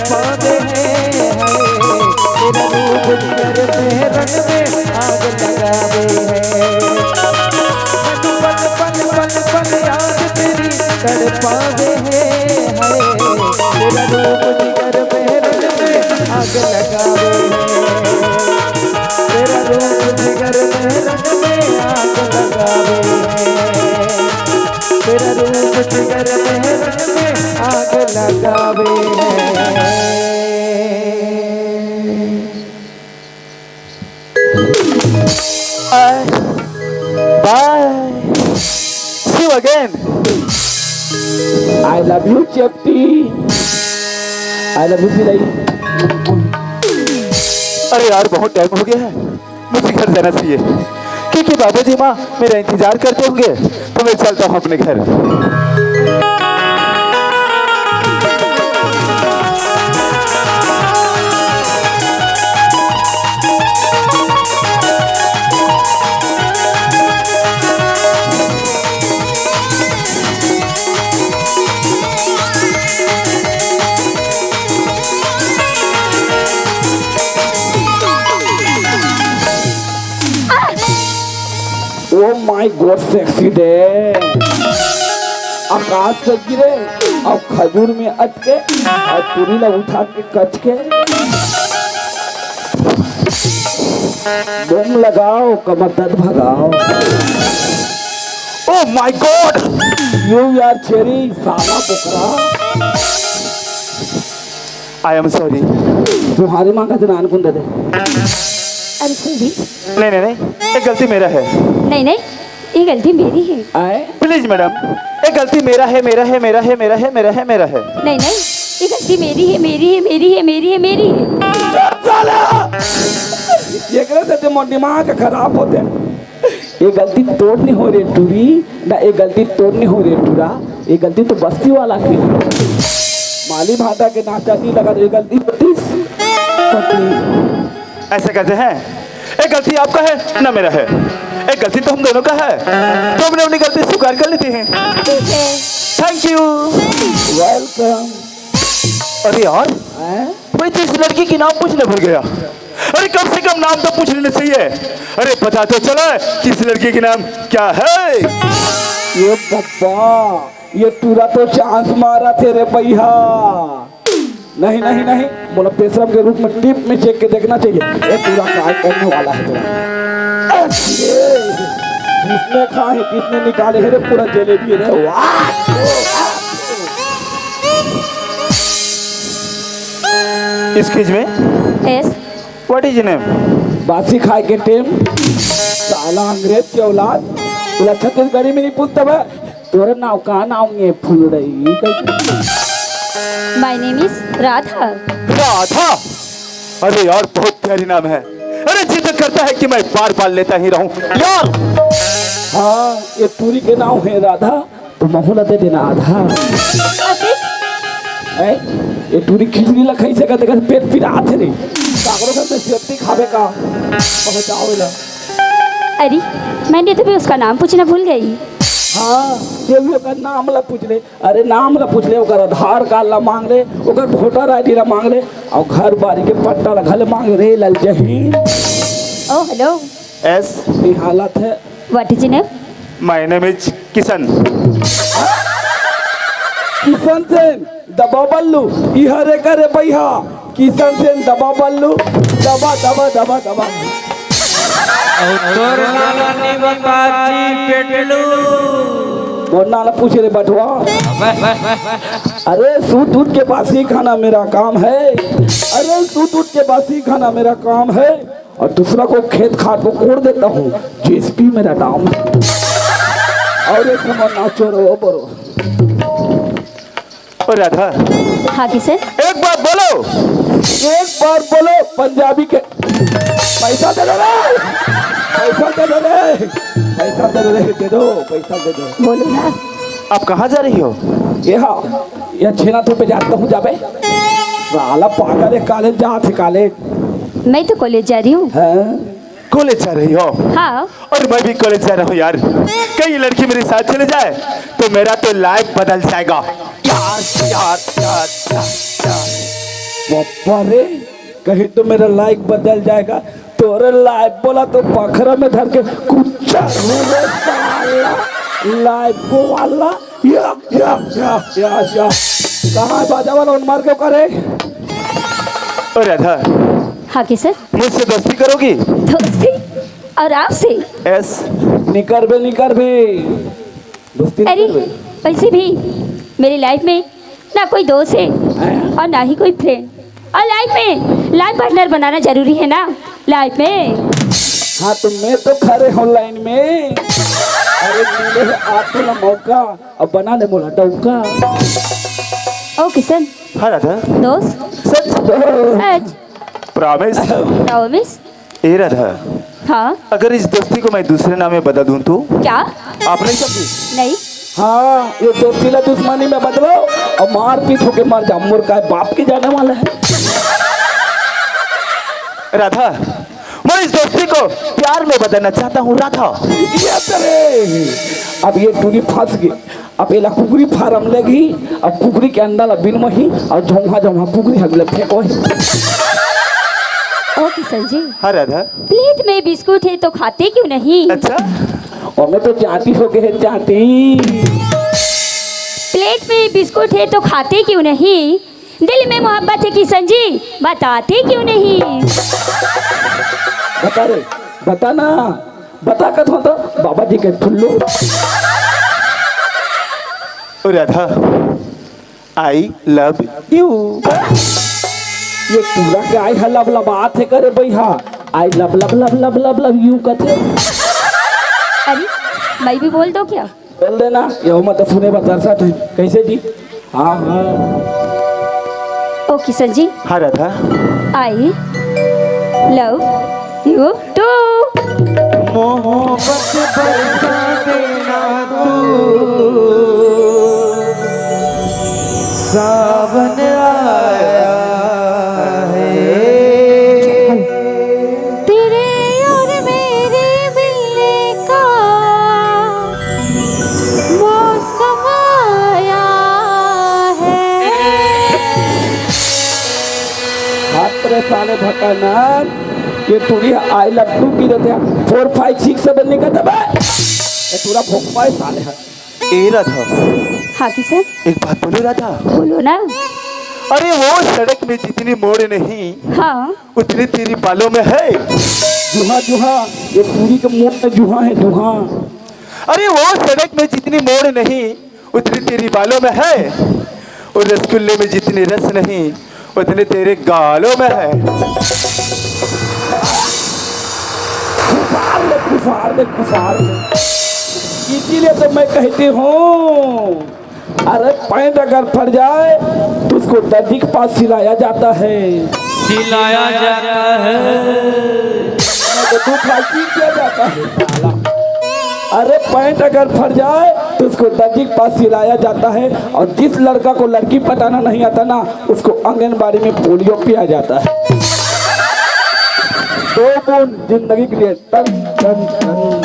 तड़पावे हैं। तेरा रूप जिगर में रंग में आग लगावे है। मैनू पल पल पल पल याद तेरी तड़पावे हैं। तेरा रूप जिगर में रंग में आग लगावे है। तेरा रूप जिगर में रंग में आग लगावे है। तेरा रूप जिगर में रंग में आग लगावे है। Bye. See you again. I love you, Chapti. I love you, Pilai. अरे यार बहुत टाइम हो गया है, मुझे घर जाना चाहिए क्योंकि बाबूजी माँ मेरा इंतजार करते होंगे। तो मैं चलता हूँ अपने घर। Oh my god sexy day. आकाश से गिरे और खजूर में अटके और पूरी ना उठा के कच के बम लगाओ कमर दर्द भगाओ। Oh my God! यू यार छेरी साला बुकरा। I am sorry. तुम्हारी माँ का जनान कौन दे दे? अरे सॉरी। नहीं नहीं नहीं, ये गलती मेरा है। नहीं नहीं, ये गलती मेरी है। आए प्लीज मैडम, ये गलती मेरा है, मेरा है, मेरा है, मेरा है, मेरा है, मेरा है। नहीं नहीं, ये गलती मेरी है, मेरी है, मेरी है, मेरी है, मेरी है। साला ये करे थे मोर दिमाग खराब होते। ये गलती तोड़ नहीं हो रही टूरी ना, ये गलती तोड़ नहीं हो रही टूरा। ये गलती तो बस्ती वाला की माली भाटा के नाचा नहीं लगा। ये गलती ऐसे कहते हैं, एक गलती आपका है ना मेरा है, एक गलती तो हम दोनों का है। तो हमने अपनी गलती स्वीकार कर लेती है। ठीक है। Thank you. वेलकम। अरे यार, मैं तो इस लड़की की नाम पूछने भूल गया। अरे कम से कम नाम तो पूछ लेना चाहिए। अरे पता तो चला कि इस लड़की की नाम क्या है। ये पप्पा, ये टूरा तो चांस मारा थे रे भैया। नहीं नहीं नहीं, बोला पेशरम के रूप में टिप में चेक के देखना चाहिए। ये पूरा काय करने वाला है तेरा। किसने खाए किसने निकाले है रे पूरा जलेबी रे। वाह excuse me, yes. What is your name? बासी खाए के टेम साला अंग्रेज के औलाद। बोला छत्तीसगढ़ी में नहीं पूछता बे तोरे नाव का नाव ये फूल रही। My name is Radha. Radha? अरे यार बहुत प्यारी नाम है। अरे जिद करता है कि मैं बार बार लेता ही रहूं यार। हाँ ये टूरी के नाव है राधा, तो महुला दे देना आधा। ये टूरी खिचड़ी लखाई से कहते कहते पेट पिरा थे रे। सागरों घर में सेफ्टी खावे का पहुंचावे ला। अरे मैंने तो भी उसका नाम पूछना भूल गई। हाँ ये भी ओकर नाम ला पूछ ले। अरे नाम ला पूछ ले, ओकर आधार कार्ड ला मांग ले, ओकर वोटर आईडी ला मांग ले, और घर बारी के पट्टा ला घल मांग रे लल जही। Oh hello. एस, ये हालत है। What is your name? My name is Kishan. Kishan Sen दबा बल्लू इहरे करे भैया। किशन सेन दबा बल्लू दबा दबा दबा दबा। तोर नानी बताची पेटलू। मोर नाला पूछ रे बटवा। अरे सूत दूध के बासी खाना मेरा काम है। अरे सूत दूध के बासी खाना मेरा काम है, और दूसरा को खेत खाद को कोड़ देता हूँ। जीएसपी मेरा नाम है। और एक नंबर नाचो रो बरो। और राधा, हाँ किशन। एक बार बोलो। एक बार बोलो पंजाबी के। पैसा दे दो रे, पैसा दे दो रे, पैसा दे दो रे, दे दो पैसा दे दो। बोलो ना। आप कहाँ जा रही हो? यह छेनाथू पे जाता हूँ जाबे। साला पागल है, कॉलेज जाते कॉलेज। मैं तो कॉलेज जा रही हूँ। कॉलेज जा रही हो? हाँ। और मैं भी कॉलेज जा रहा हूँ यार। कहीं लड़की मेरे साथ चले जाए तो मेरा तो लाइफ बदल जाएगा यार यार यार यार, यार। पप्पा रे, कहीं तो मेरा लाइक बदल जाएगा। तोरे लाइक बोला तो पखरा में धर के कुछ लाइक वाला या कहाँ बाजा वाला उन मार के करे। और राधा, हाँ कि सर, मुझसे दोस्ती करोगी? दोस्ती? और आपसे? यस। निकर बे दोस्ती अरे निकर बे। वैसे भी मेरी लाइफ में ना कोई दोस्त है और ना ही कोई फ्रेंड। और लाइफ में लाइफ पार्टनर बनाना जरूरी है ना लाइफ में। हाँ तो मैं तो खड़े हूँ लाइन में। अरे मिले है आपको ना मौका, अब बना ले मोला डौका। ओ किशन, हाँ राधा, दोस्त सच सच प्रॉमिस? प्रॉमिस? ए राधा, हाँ अगर इस दोस्ती को मैं दूसरे नाम में बता दूं तो? क्या? आप नहीं समझी? नहीं। हाँ ये दोस्ती ला दुश्मनी में बदलो और मार पीट होके मर जा। मुर्गा बाप के जाने वाला है। राधा, मैं इस दोस्ती को प्यार में बदलना चाहता हूँ राधा। ये तेरे अब ये टूरी फंस गई। अब ये कुकरी फार्म लेगी। अब कुकरी के अंडा ला बिन मही और झोंहा झोंहा कुकरी हगले फेंको है। ओ किशन जी, हाँ राधा। प्लेट में बिस्कुट है तो खाते क्यों नहीं? अच्छा, और मैं तो चाहती हो के है चाहती। प्लेट में बिस्कुट है तो खाते क्यों नहीं? दिल में मोहब्बत है किशन जी, बताते क्यों नहीं? बता रे, बता ना, बता कत हो तो बाबा जी के ठुल्लू। और राधा, आई लव यू। ये पूरा के आई है लब लबात है करे भैया। आई लब लब लब लब लब लब यू कथे। अरे मैं भी बोल दो क्या? बोल देना, ये मत सुने बता सा तू कैसे जी। हाँ हाँ ओ किशन जी, हाँ Radha. I love you too. मोहब्बत बरसा देना तू, सावन आया है। तेरे और मेरे मिलने का मौसम आया है। हाथ पर साले भटना ये टूरी आई लव टू की रहते हैं 4 5 6 7 निकल दबे। ये पूरा भोकपाए साले है। ए राधा, हाँ किशन, एक बात बोलो राधा। बोलो ना। अरे वो सड़क में जितनी मोड़ नहीं, हाँ उतनी तेरी बालों में है। जुहा जुहा ये पूरी के मुंह में जुहा है जुहा। अरे वो सड़क में जितनी मोड़ नहीं, उतनी तेरी बालों में है। और रसगुल्ले में जितनी रस नहीं, उतने तेरे गालों में है। खुशार ले। इसीलिए तो मैं कहती हूँ, अरे पैंट अगर फट जाए तो उसको दर्जी के पास सिलाया जाता है। सिलाया जाता है। तो दुखाई किया जाता है साला। अरे पैंट अगर फट जाए तो उसको दर्जी के पास सिलाया जाता है। और जिस लड़का को लड़की पटाना नहीं आता ना, उसको आंगनबाड़ी में पोलियो पिया जाता है। 2 बूंद जिंदगी के लिए टन टन टन।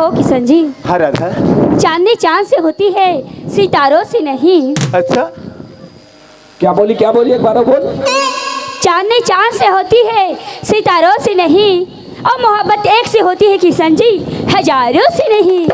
ओ किशन जी, हाँ राधा। चांदनी चांद से होती है, सितारों से नहीं। अच्छा, क्या बोली एक बार बोल। चांदनी चांद से होती है, सितारों से नहीं। और मोहब्बत एक से होती है किशन जी, हजारों से नहीं।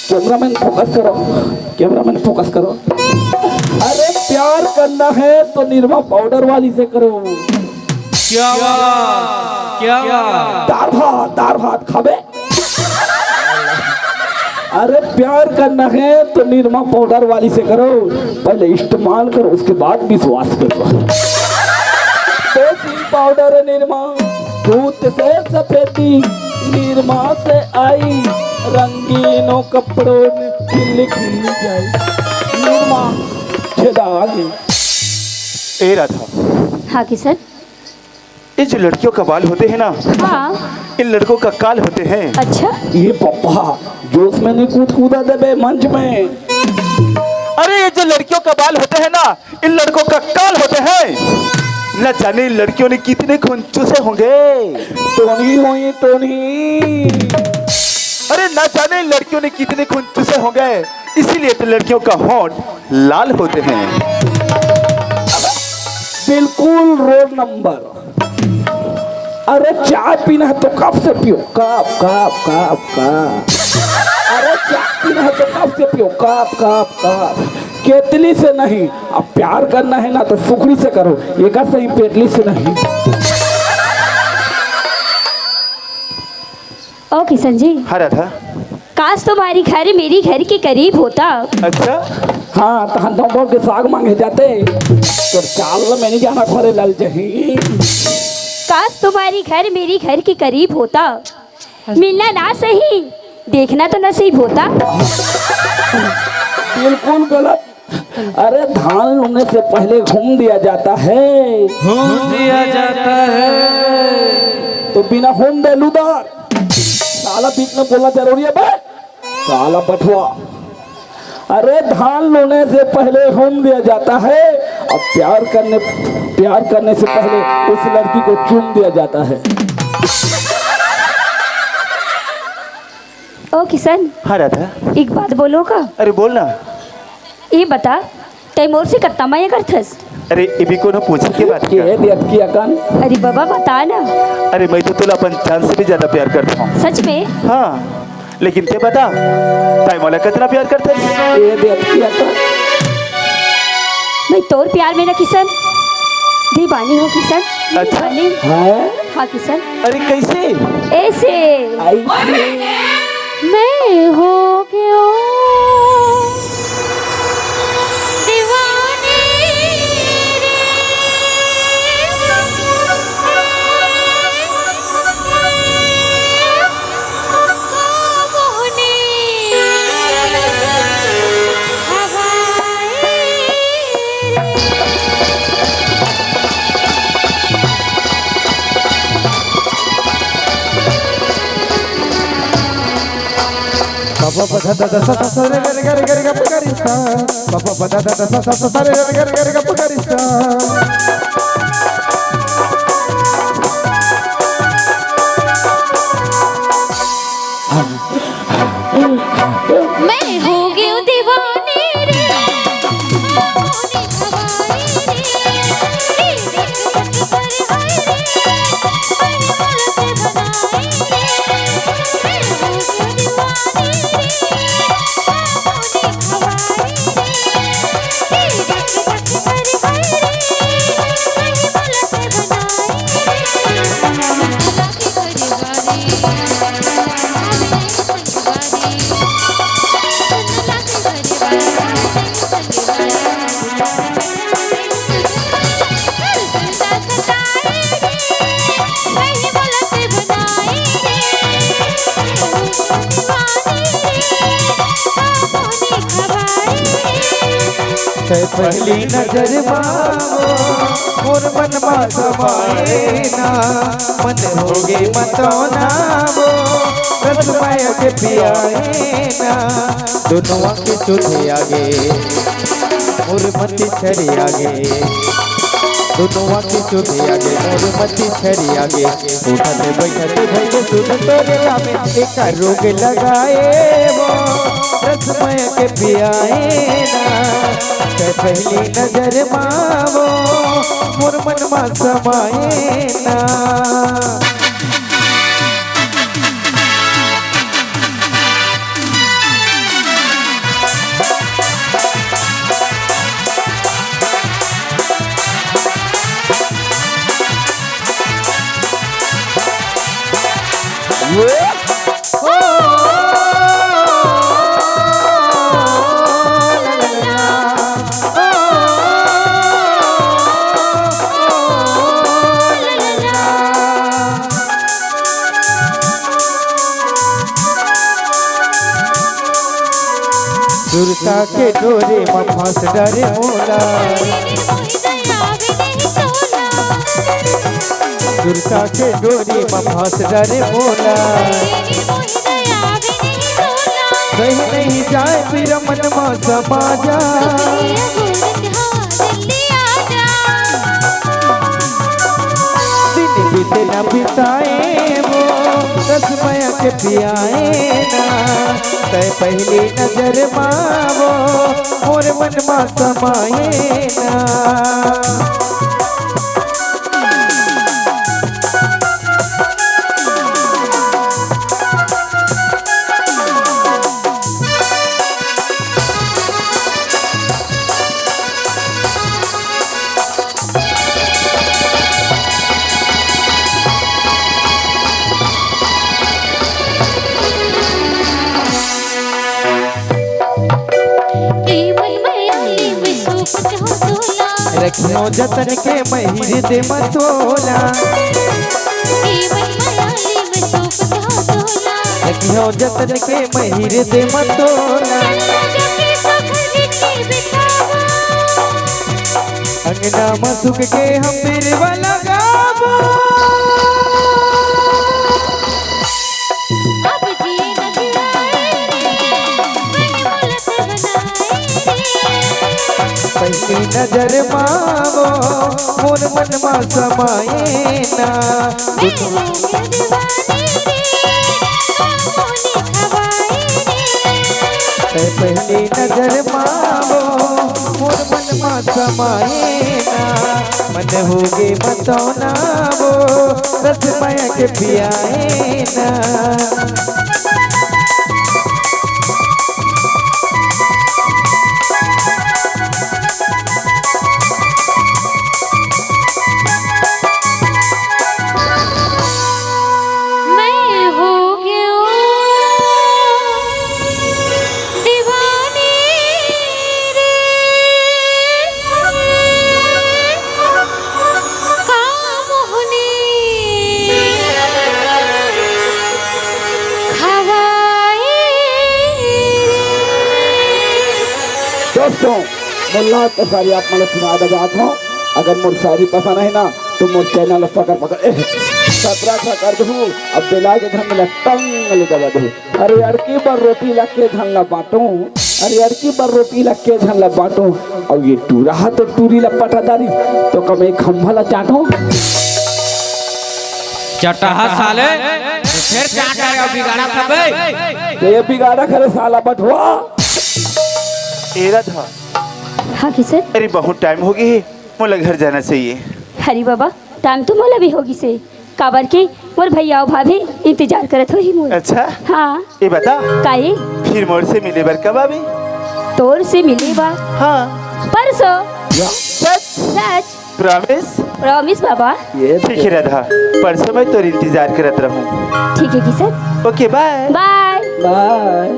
कैमरामैन फोकस करो। अरे प्यार करना है तो निरमा पाउडर वाली से करो। क्या बात, क्या बात। दार भात खाबे। अरे प्यार करना है तो निरमा पाउडर वाली से करो। पहले इस्तेमाल करो, उसके बाद विश्वास करो। देसी पाउडर निरमा, दूध से सफेदी निरमा से आई। रंगीनों कपड़ों में खिल खिल जाए। निरमा छेदा आगे। ए राधा, हाँ किशन। ये जो लड़कियों का बाल होते हैं ना, हाँ इन लड़कों का काल होते हैं। अच्छा, ये पप्पा जोश में नहीं कूदा देबे मंच में। अरे ये जो लड़कियों का बाल होते हैं ना, इन लड़कों का काल होते हैं। न जाने इन लड़कियों ने कितने खून चूसे होंगे। टोनी। अरे न जाने इन लड़कियों ने कितने खून चूसे होंगे, इसीलिए तो लड़कियों का होंठ लाल होते हैं। बिल्कुल रोड नंबर। अरे चाय पीना है तो कब से पियो, कब कब कब कब। अरे चाय पीना है तो कब से पियो, कब कब कब। केतली से नहीं, अब प्यार करना है ना तो सुखड़ी से करो, एक सही पेटली से नहीं। ओ किशन जी, हाँ राधा। काश तुम्हारी घर मेरी घर के करीब होता। अच्छा हाँ तो हम के साग मांगे जाते तो चाल में नहीं जाना खोरे लाल चाहिए। काश तुम्हारी घर मेरी घर के करीब होता, मिलना ना सही देखना तो नसीब होता। बिल्कुल गलत। अरे धान लूने से पहले घूम दिया जाता है, घूम दिया जाता है। तो बिना होम बेलूदार साला बीच में बोलना जरूरी है बे, साला बटुआ। अरे धान लूने से पहले होम दिया जाता है, अब प्यार करने से पहले उस लड़की को चूम दिया जाता है। ओ किशन, हाँ राधा। एक बात बोलोगा? अरे बोल ना। ये बता तैमूर से करता मैं करथस। अरे ये भी कोनो पूछे की बात ये क्या? दियत की अकन। अरे बाबा बता ना। अरे मैं तो तुला अपन जान से भी ज्यादा प्यार करता हूँ। सच में? हाँ लेकिन ते बता ताई मोला कितना प्यार करते हैं? ये दियत की अकन। मैं तोर प्यार में ना किशन दीवानी हो किशन। अच्छा। दीवानी। है हाँ किशन, अरे कैसे? ऐसे आई मैं हो गया दीवानी Papa pada da sa sa sa re re re re ga pakarista. Papa pada da sa sa sa re re re ga pakarista. मैं हो गई हूँ दीवानी रे पहली नजर मावो मोर मन मा समाए ना मन होगे मतो नावो रसमय के पियाए ना दोनों के चूल्हे आगे मोर मती छरी आगे दोनों के चूल्हे आगे मोर मती छरी आगे उठते बैठते भइले सुन तोरे लामे एक रोग लगाए वो रसमय के पियाए ना पहली नजर मावो मोर मन मा समाए ना सुरता के डोरे में फंस डरे मोला सुरता के डोरे में फंस डरे मोला कहीं नहीं जाए फिर मन में समा जा दिन बीते न बिताए वो रसमय के पियाए ना तय पहली नजर मावो मोर मन मा समाए ना रखियो जतन के महिर दे मतोला रखियो जतन के महिर दे मतोला अंगना मसुक के हम बिरवा लगाबो पहली नजर मावो मोर मन मा समाए ना पहली नजर मावो मोर मन मा समाए ना मन होगे मतौना वो रस माया के पियाए ना दोस्तों मुल्ला के सारी आप मतलब सुना बात हो अगर मोर शायरी पसंद है ना तो मोर चैनल पकड़ सब्सक्राइब कर दो अब बेला के घर में टंग दबा दो अरे अड़की पर रोटी लग के झनला बांटो अरे अड़की पर रोटी लग के झनला बांटो और ये टूरा तो टूरी लपटा दारी तो कम एक खंभला चाटो चटहा साले फिर चाटा रे बिगाड़ा खबे ये बिगाड़ा करे साला बटवा एरा था हाँ किसे अरे बहुत टाइम हो गई है मोला घर जाना चाहिए हरी बाबा टाइम तो मोला भी होगी से काबर के मोर भैया और भाभी इंतजार करत हो ही मोर अच्छा हाँ ये बता काहे फिर मोर से मिले बर कब आवे तोर से मिले बा हाँ परसों सच सच प्रॉमिस प्रॉमिस बाबा ये ठीक है राधा परसों मैं तोर इंतजार करत रहूं ठीक है Kishan okay bye bye bye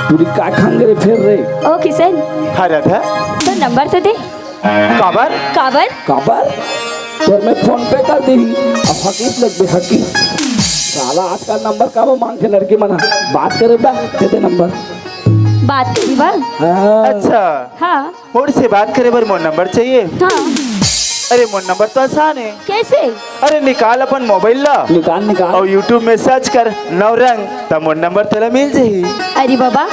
टूरी का खंगरे फिर रे ओ किशन हाँ राधा तो नंबर तो दे काबर काबर काबर तो मैं फोन पे कर दी अब हकीक लग बे हकीक साला आजकल नंबर का वो मांग के लड़की मना बात करे बा दे दे नंबर बात करी बा हाँ अच्छा हाँ मोर से बात करे बर मोर नंबर चाहिए हाँ अरे मोर नंबर तो आसान है कैसे अरे निकाल अपन मोबाइल ला निकाल निकाल और यूट्यूब में सर्च कर नवरंग तब मोर नंबर तेरा मिल जाही अरे बाबा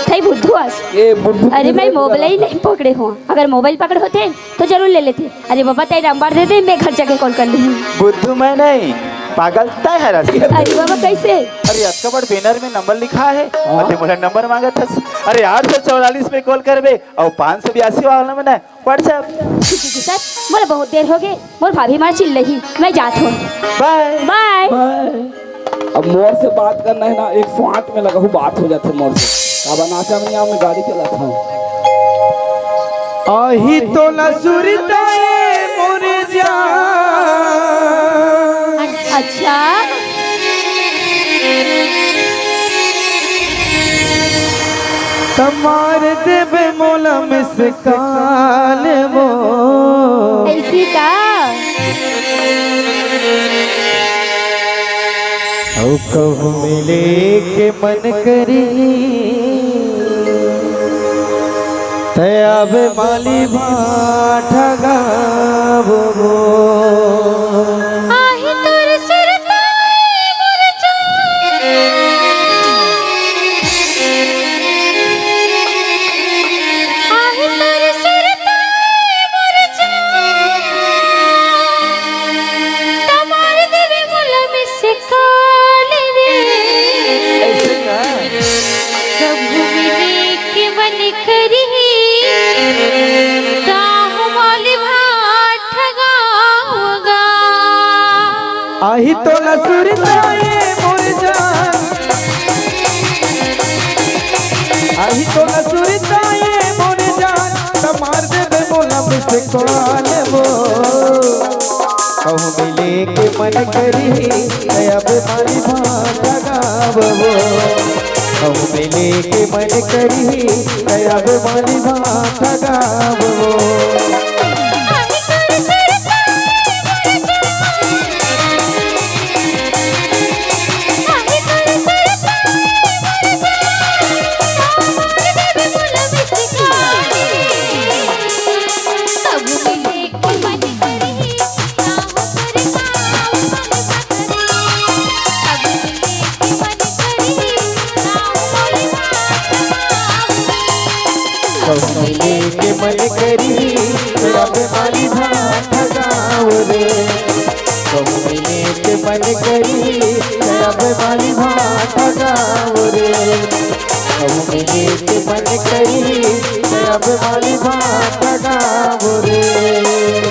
थई बुद्धू आज ये बुद्धू अरे मैं मोबाइल ही नहीं पकड़े हूँ अगर मोबाइल पकड़ होते तो जरूर ले लेते अरे बाबा तेरा नंबर दे दे मैं घर जाके कॉल कर लूँ बुद्धू मैं नहीं पागल तय है रास्ते अरे बाबा कैसे अरे अक्का बड़ बैनर में नंबर लिखा है अरे मोला नंबर मांगा था अरे 844 पे कॉल करबे और 582 वाला में ना व्हाट्सएप सर मोला बहुत देर हो गए मोर भाभी मार चिल्ल रही मैं जात हूँ बाय बाय अब मोर से बात करना है ना 108 में लगा हूँ बात हो जाते मोर से अब नाचा में यहाँ मैं गाड़ी चलाता हूँ आही तो लसुरताए मोर जान अच्छा तमार देवे मोला मिसकाल वो ऐसी का औ कहूँ मिले के मन करी तयाब माली भाठा गावो आही तोर सुरताए मोर जान आही तोर सुरताए मोर जान तमार देवे मोला मिसे काल रे कब मिले के मन करी आही तो लसुरताए मोर जान आही तो लसुरताए मोर जान तमार देवे मोला मिसकाल वो कहूँ मिले के मन करी अब मारी भाषा गावो हम मिले के मन करी अब माली भात गावो मिले के मन करी अब माली भात गाओ रे मिले के मन करी अब माली भात गाओ रे मिले के मन करी अब माली भात गाओ रे